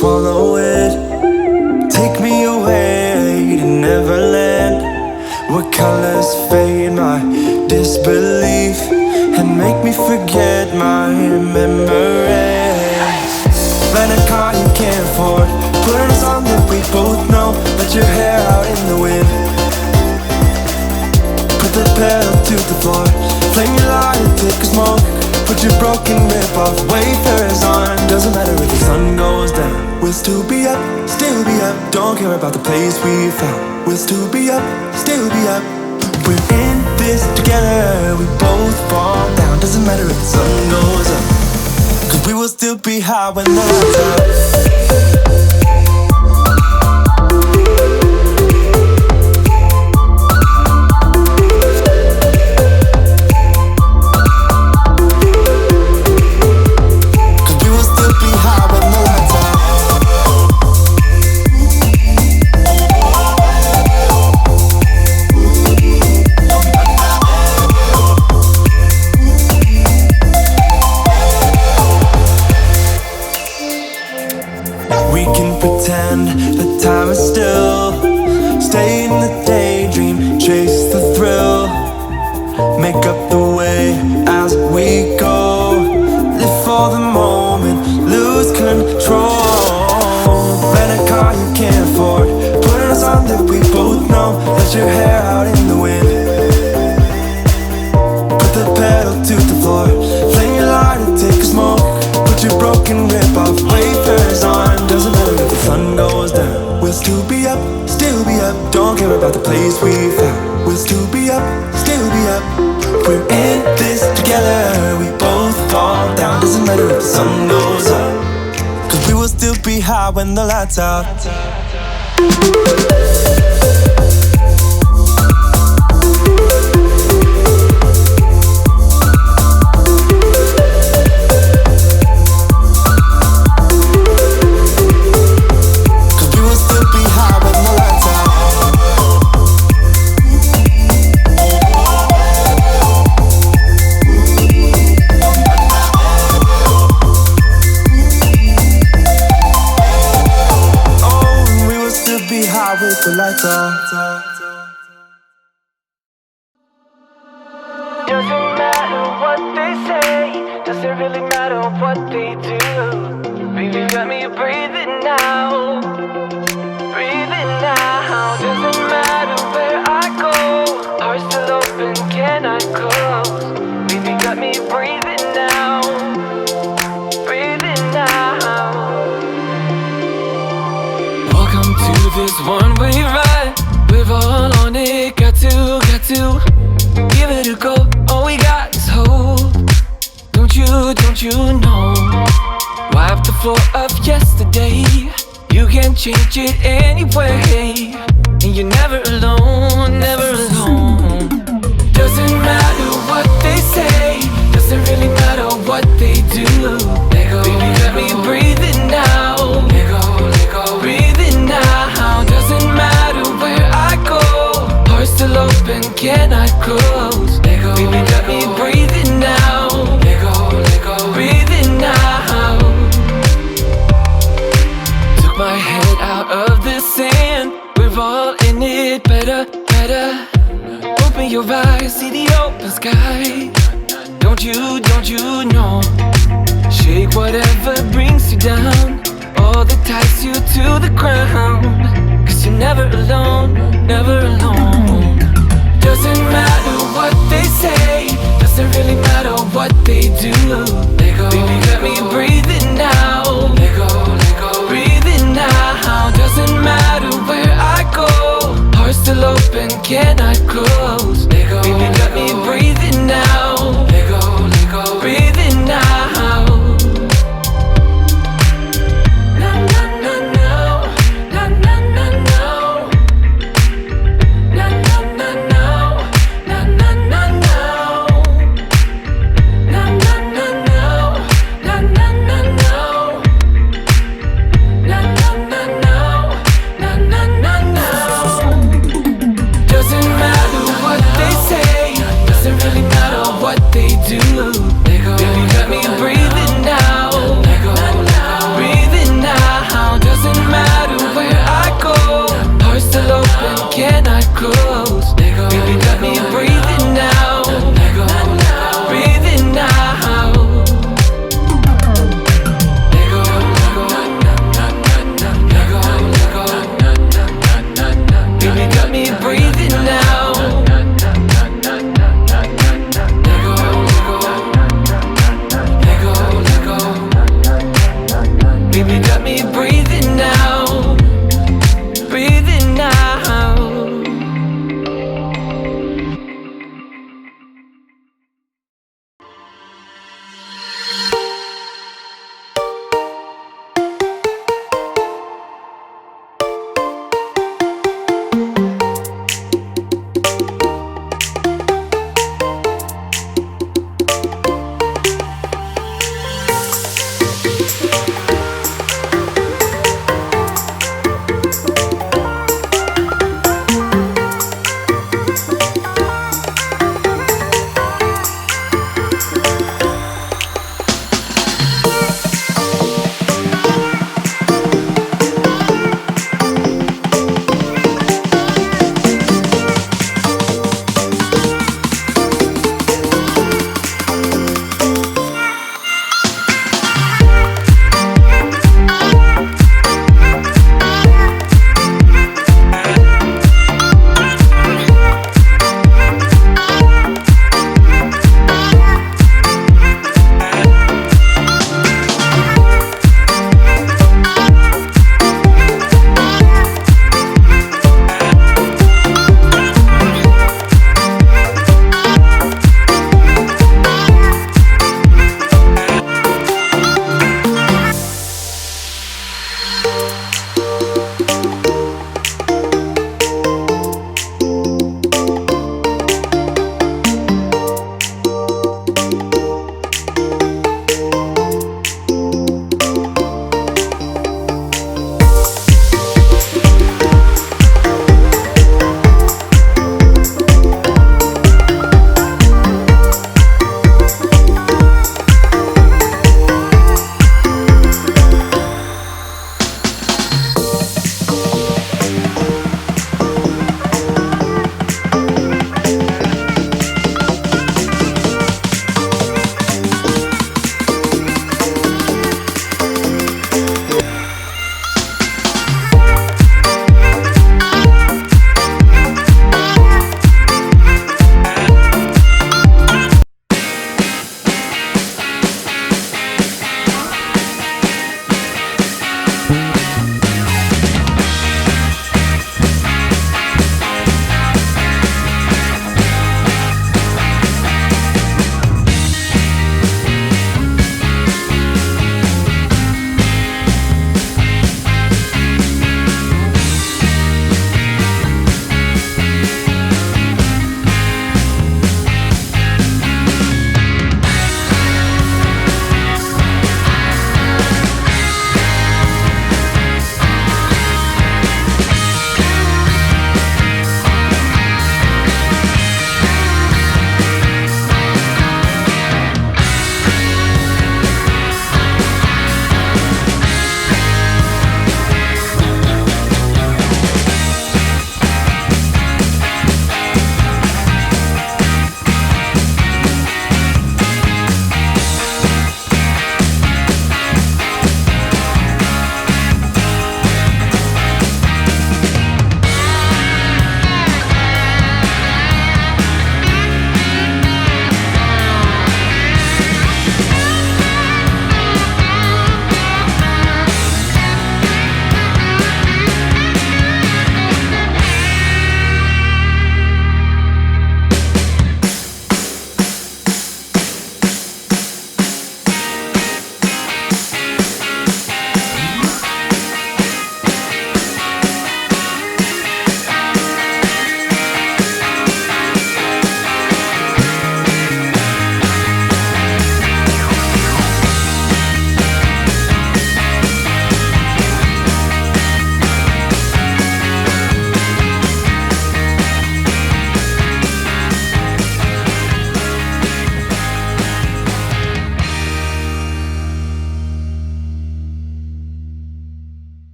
swallow it. Take me away to Neverland, where colors fade my disbelief and make me forget my memories. Rent a car you can't afford, put on a song that we both know. Let your hair out in the wind, put the pedal to the floor. Flame your light and take a smoke. Put your broken rip-off wafers on. Doesn't matter if the sun goes down, we'll still be up, still be up. Don't care about the place we found. We'll still be up, still be up. We're in this together, we both fall down. Doesn't matter if the sun goes up, 'cause we will still be high when the lights out. Time is still. Stay in the daydream, chase the thrill. Make up the way as we go. Live for the moment, lose control. Rent a car you can't afford, put on a song that we both know. Let your hair out in the wind, put the pedal to the floor. Flame your light and take a smoke. Put your broken rip-off wafers on. Doesn't matter if the sun goes down, we'll still be up, still be up. Don't care about the place we found. We'll still be up, still be up. We're in this together, we both fall down. Doesn't matter if the sun goes up, 'cause we will still be high when the lights out. The lights out. Doesn't matter what they say, doesn't really matter what they do. Baby, got me breathing now, breathing now. Doesn't matter where I go, heart still open, cannot close. Baby, got me breathing now, breathing now. Welcome to this one-way ride, we're all on it. Got to give it a go. All we got is hope. Don't you know? Wipe the floor of yesterday. You can change it anyway, and you're never alone, never alone. Doesn't matter what they say, doesn't really matter what they do. Let go, baby, got me breathing now. Let go, breathing now. Doesn't matter where I go, heart still open, cannot close. Let go, baby, got me breathing now. Let go, breathing now. Took my head out of the sand, we're all in it, better. Open your eyes, see the open sky. Don't you know? Shake whatever brings you down, all that ties you to the ground. 'Cause you're never alone, never alone. Doesn't matter what they say, doesn't really matter what they do. Let go, baby, got me breathing now. Let go, breathing now. Doesn't matter where I go, heart still open, cannot close. Let go, baby, got me breathing now.